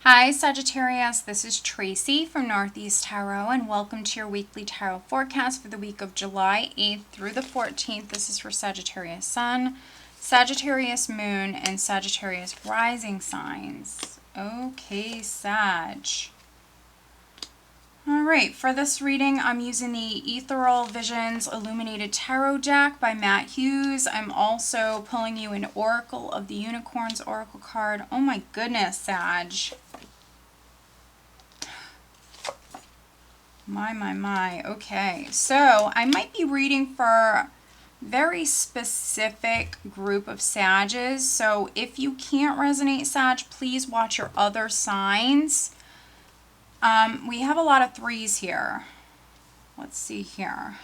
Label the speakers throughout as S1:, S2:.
S1: Hi Sagittarius, this is Tracy from Northeast Tarot and welcome to your weekly tarot forecast for the week of July 8th through the 14th. This is for Sagittarius Sun, Sagittarius Moon, and Sagittarius Rising signs. Okay, Sag. Alright, for this reading, I'm using the Ethereal Visions Illuminated Tarot deck by Matt Hughes. I'm also pulling you an Oracle of the Unicorns Oracle card. Oh my goodness, Sag. My. Okay, so I might be reading for a very specific group of Sages. So if you can't resonate, Sag, please watch your other signs. We have a lot of threes here. Let's see here.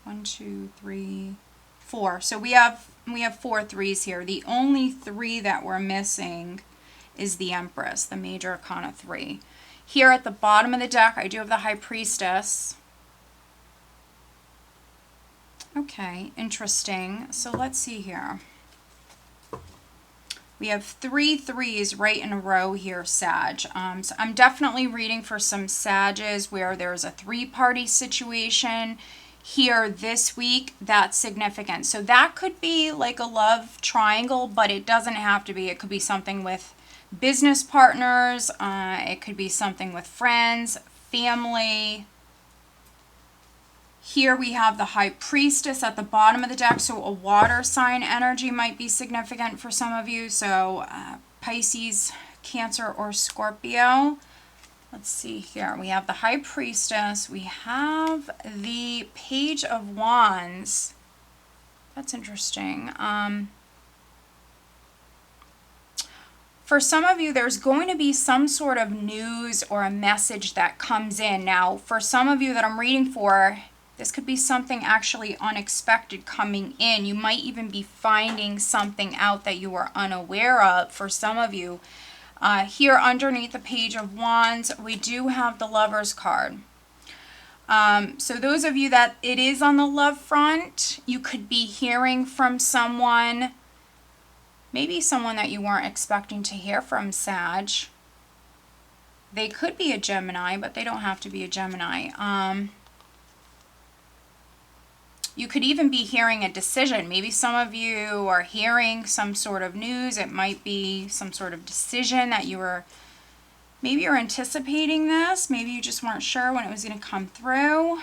S1: 1, 2, 3, 4. So we have 4 threes here. The only 3 that we're missing is the Empress, the Major Arcana 3. Here at the bottom of the deck, I do have the High Priestess. Okay, interesting. So let's see here. We have 3 threes right in a row here, Sag. So I'm definitely reading for some Sages where there's a 3-party situation here this week. That's significant. So that could be like a love triangle, but it doesn't have to be. It could be something with business partners. It could be something with friends, family. Here we have the High Priestess at the bottom of the deck, so a water sign energy might be significant for some of you. So Pisces, Cancer, or Scorpio. Let's see here. We have the High Priestess. We have the Page of Wands. That's interesting. For some of you, there's going to be some sort of news or a message that comes in. Now, for some of you that I'm reading for, this could be something actually unexpected coming in. You might even be finding something out that you were unaware of. For some of you, here underneath the Page of Wands, we do have the Lover's card. So those of you that it is on the love front, you could be hearing from someone, maybe someone that you weren't expecting to hear from, Sag. They could be a Gemini, but they don't have to be a Gemini. You could even be hearing a decision. Maybe some of you are hearing some sort of news. It might be some sort of decision that maybe you're anticipating this. Maybe you just weren't sure when it was going to come through.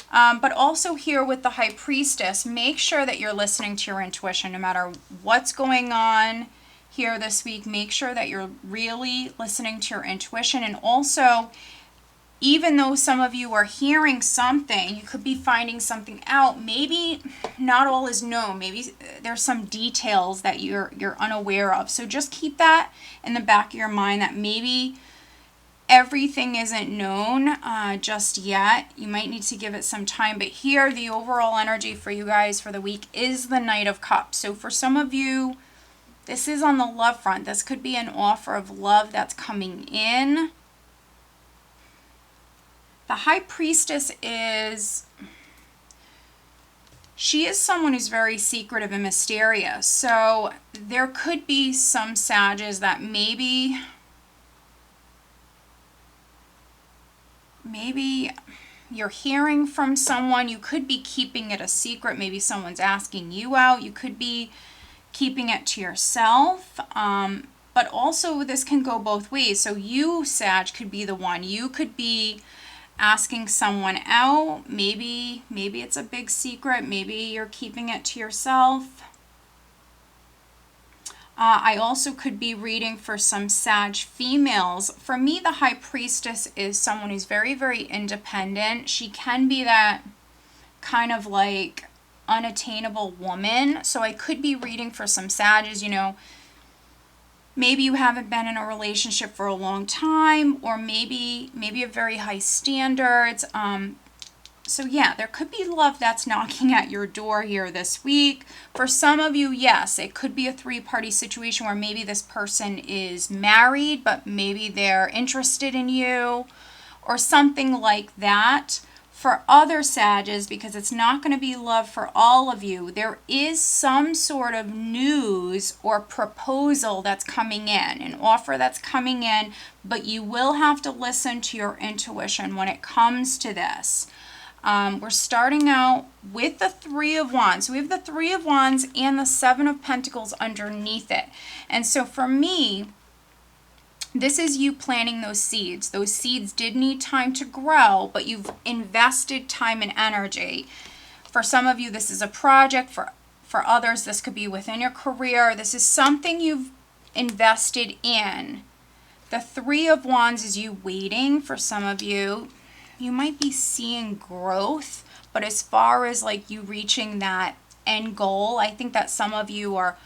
S1: But also here with the High Priestess, make sure that you're listening to your intuition no matter what's going on here this week. Make sure that you're really listening to your intuition. And also, even though some of you are hearing something, you could be finding something out. Maybe not all is known. Maybe there's some details that you're unaware of. So just keep that in the back of your mind that maybe everything isn't known just yet. You might need to give it some time. But here, the overall energy for you guys for the week is the Knight of Cups. So for some of you, this is on the love front. This could be an offer of love that's coming in. The High Priestess she is someone who's very secretive and mysterious. So there could be some Sages that maybe you're hearing from someone. You could be keeping it a secret. Maybe someone's asking you out. You could be keeping it to yourself. But also this can go both ways. So you, Sag, could be the one. You could be asking someone out. Maybe it's a big secret. Maybe you're keeping it to yourself. I also could be reading for some Sag females. For me, the High Priestess is someone who's very, very independent. She can be that kind of like unattainable woman. So I could be reading for some Sages, maybe you haven't been in a relationship for a long time, or maybe you have very high standards. So yeah, there could be love that's knocking at your door here this week. For some of you, yes, it could be a 3-party situation where maybe this person is married, but maybe they're interested in you or something like that. For other Sages, because it's not going to be love for all of you, there is some sort of news or proposal that's coming in, an offer that's coming in, but you will have to listen to your intuition when it comes to this. We're starting out with the Three of Wands. We have the Three of Wands and the Seven of Pentacles underneath it. And so for me, this is you planting those seeds. Those seeds did need time to grow, but you've invested time and energy. For some of you, this is a project. For others, this could be within your career. This is something you've invested in. The Three of Wands is you waiting. For some of you, you might be seeing growth, but as far as like you reaching that end goal, I think that some of you are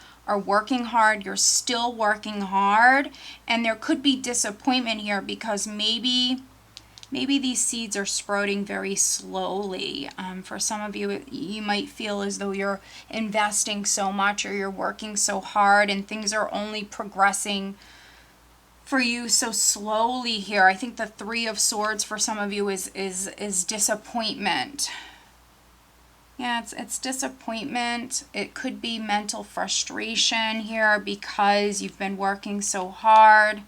S1: working hard. You're still working hard, and there could be disappointment here because maybe these seeds are sprouting very slowly. For some of you, you might feel as though you're investing so much or you're working so hard and things are only progressing for you so slowly here. I think the Three of Swords for some of you is disappointment. Yeah, it's disappointment. It could be mental frustration here because you've been working so hard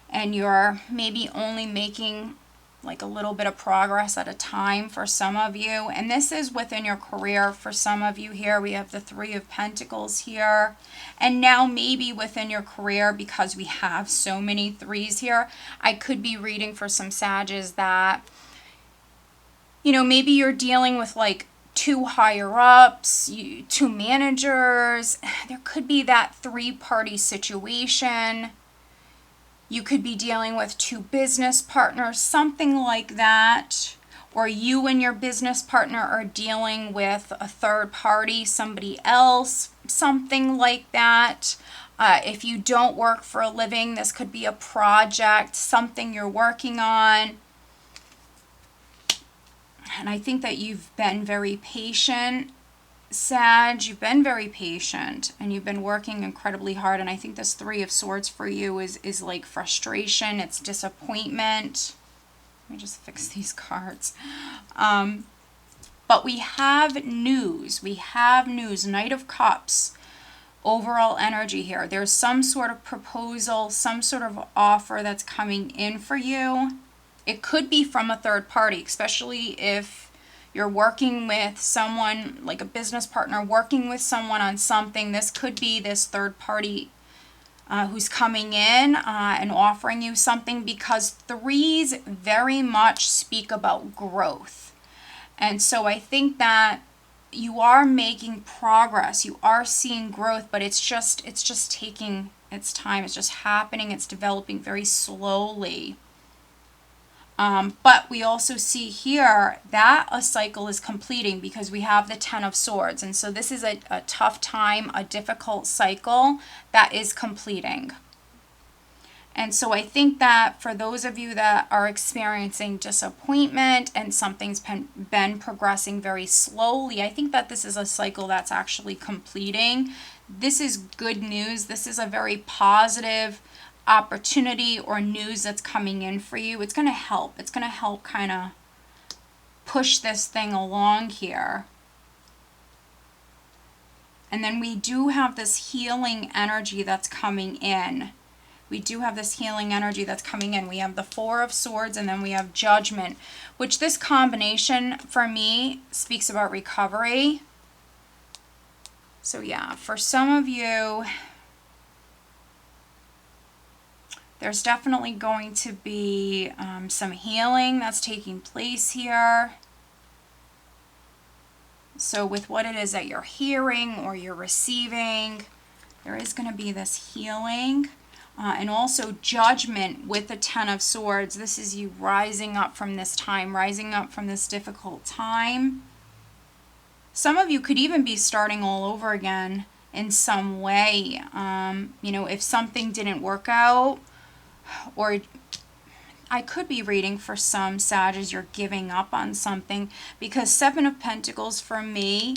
S1: and you're maybe only making like a little bit of progress at a time for some of you. And this is within your career for some of you here. We have the Three of Pentacles here. And now maybe within your career, because we have so many threes here, I could be reading for some Sages that, you know, maybe you're dealing with like two higher ups, two managers. There could be that three-party situation. You could be dealing with two business partners, something like that. Or you and your business partner are dealing with a third party, somebody else, something like that. If you don't work for a living, this could be a project, something you're working on. And I think that you've been very patient, Sag. You've been very patient and you've been working incredibly hard. And I think this Three of Swords for you is like frustration. It's disappointment. Let me just fix these cards. But we have news. We have news. Knight of Cups. Overall energy here. There's some sort of proposal, some sort of offer that's coming in for you. It could be from a third party, especially if you're working with someone, like a business partner, working with someone on something. This could be this third party who's coming in and offering you something, because threes very much speak about growth. And so I think that you are making progress. You are seeing growth, but it's just taking its time. It's just happening. It's developing very slowly. But we also see here that a cycle is completing because we have the Ten of Swords. And so this is a tough time, a difficult cycle that is completing. And so I think that for those of you that are experiencing disappointment and something's been progressing very slowly, I think that this is a cycle that's actually completing. This is good news. This is a very positive opportunity or news that's coming in for you. It's going to help. It's going to help kind of push this thing along here. And then we do have this healing energy that's coming in. We do have this healing energy that's coming in. We have the Four of Swords and then we have Judgment, which this combination for me speaks about recovery. So yeah, for some of you, there's definitely going to be some healing that's taking place here. So with what it is that you're hearing or you're receiving, there is going to be this healing. And also Judgment with the Ten of Swords. This is you rising up from this time, rising up from this difficult time. Some of you could even be starting all over again in some way. You know, if something didn't work out, or I could be reading for some Sagittarius, you're giving up on something, because Seven of Pentacles for me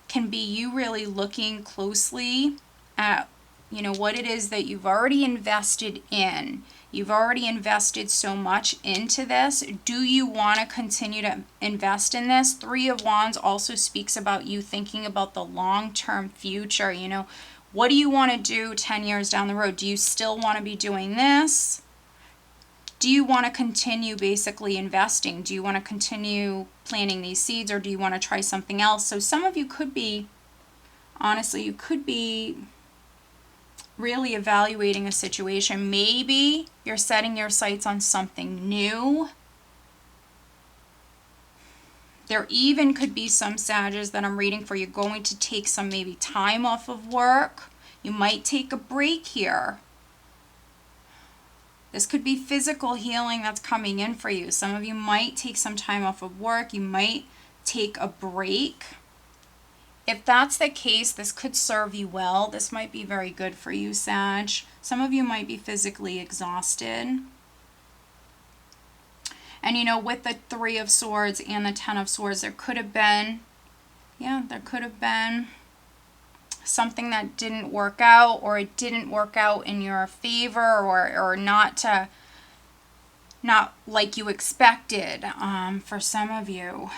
S1: can be you really looking closely at you know, what it is that you've already invested in. You've already invested so much into this. Do you want to continue to invest in this? Three of Wands also speaks about you thinking about the long-term future. You know, what do you want to do 10 years down the road? Do you still want to be doing this? Do you want to continue basically investing? Do you want to continue planting these seeds, or do you want to try something else? So some of you could be, honestly, you could be really evaluating a situation. Maybe you're setting your sights on something new. There even could be some Sages that I'm reading for you going to take some maybe time off of work. You might take a break here. This could be physical healing that's coming in for you. Some of you might take some time off of work. You might take a break. If that's the case, this could serve you well. This might be very good for you, Sag. Some of you might be physically exhausted. And you know, with the Three of Swords and the Ten of Swords, there could have been, there could have been something that didn't work out, or it didn't work out in your favor, or not like you expected, for some of you.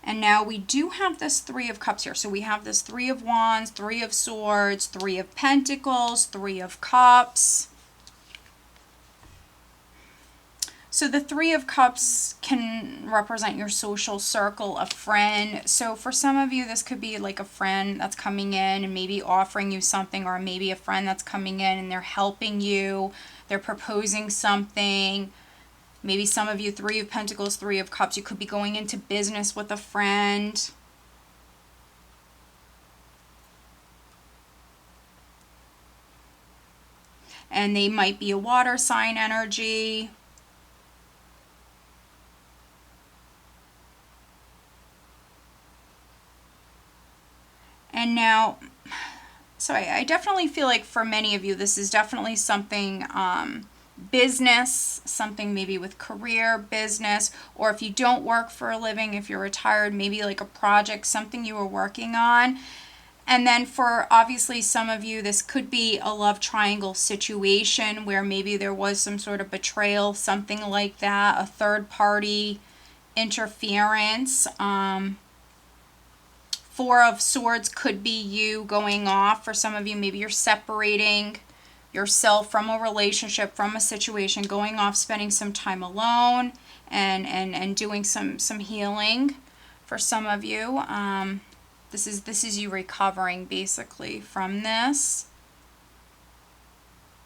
S1: And now we do have this Three of Cups here. So we have this Three of Wands, Three of Swords, Three of Pentacles, Three of Cups. So the Three of Cups can represent your social circle, a friend. So for some of you, this could be like a friend that's coming in and maybe offering you something, or maybe a friend that's coming in and they're helping you, they're proposing something. Maybe some of you, Three of Pentacles, Three of Cups, you could be going into business with a friend. And they might be a water sign energy. And now, so I definitely feel like for many of you, this is definitely something business, something maybe with career, business, or if you don't work for a living, if you're retired, maybe like a project, something you were working on. And then for obviously some of you, this could be a love triangle situation where maybe there was some sort of betrayal, something like that, a third party interference. Four of Swords could be you going off. For some of you, maybe you're separating yourself from a relationship, from a situation, going off, spending some time alone, and doing some healing. For some of you, this is you recovering basically from this.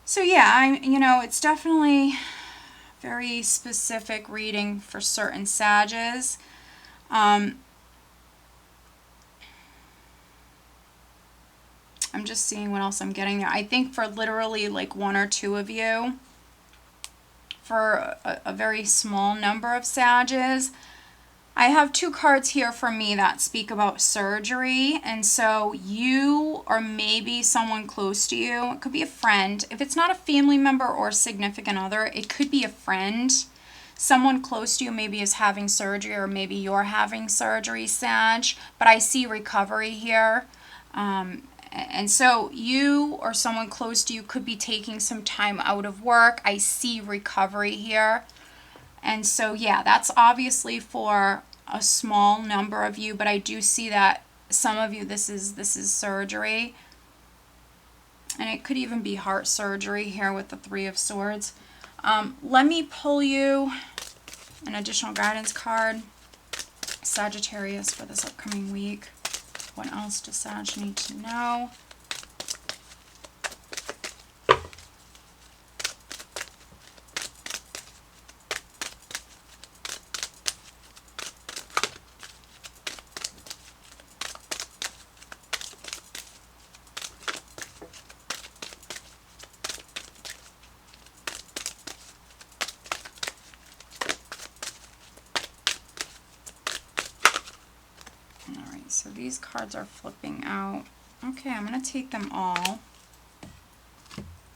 S1: So yeah, it's definitely very specific reading for certain Sages. I'm just seeing what else I'm getting there. I think for literally like one or two of you, for a very small number of Sages, I have two cards here for me that speak about surgery. And so you, or maybe someone close to you, it could be a friend. If it's not a family member or significant other, it could be a friend. Someone close to you maybe is having surgery, or maybe you're having surgery, Sag. But I see recovery here. And so you or someone close to you could be taking some time out of work. I see recovery here. And so, yeah, that's obviously for a small number of you, but I do see that some of you, this is surgery. And it could even be heart surgery here with the Three of Swords. Let me pull you an additional guidance card, Sagittarius, for this upcoming week. What else does Sag need to know? So these cards are flipping out. Okay, I'm going to take them all.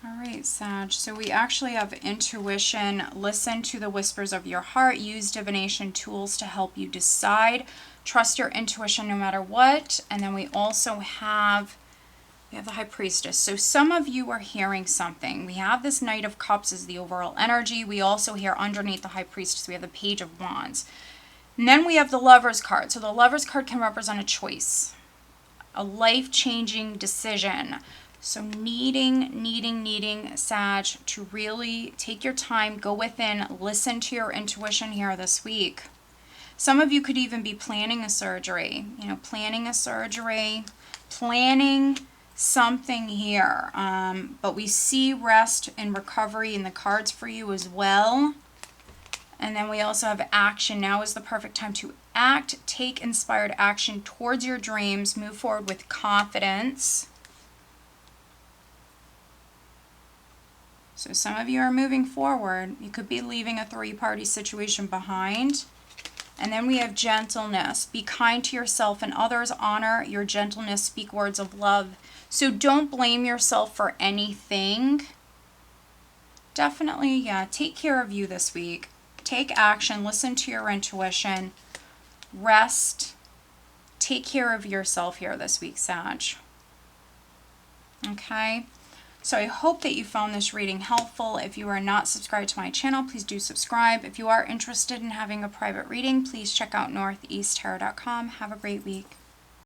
S1: All All right, Sag. So we actually have intuition. Listen to the whispers of your heart. Use divination tools to help you decide. Trust your intuition no matter what. And then we also have, the High Priestess. So some of you are hearing something. We have this Knight of Cups as the overall energy. We also hear underneath the High Priestess, we have the Page of Wands. And then we have the Lover's card. So the Lover's card can represent a choice, a life-changing decision. So needing, Sag, to really take your time, go within, listen to your intuition here this week. Some of you could even be planning a surgery, planning something here. But we see rest and recovery in the cards for you as well. And then we also have action. Now is the perfect time to act, take inspired action towards your dreams, move forward with confidence. So some of you are moving forward. You could be leaving a three-party situation behind. And then we have gentleness. Be kind to yourself and others. Honor your gentleness. Speak words of love. So don't blame yourself for anything. Definitely, take care of you this week. Take action. Listen to your intuition. Rest. Take care of yourself here this week, Sag. Okay? So I hope that you found this reading helpful. If you are not subscribed to my channel, please do subscribe. If you are interested in having a private reading, please check out northeasttarot.com. Have a great week.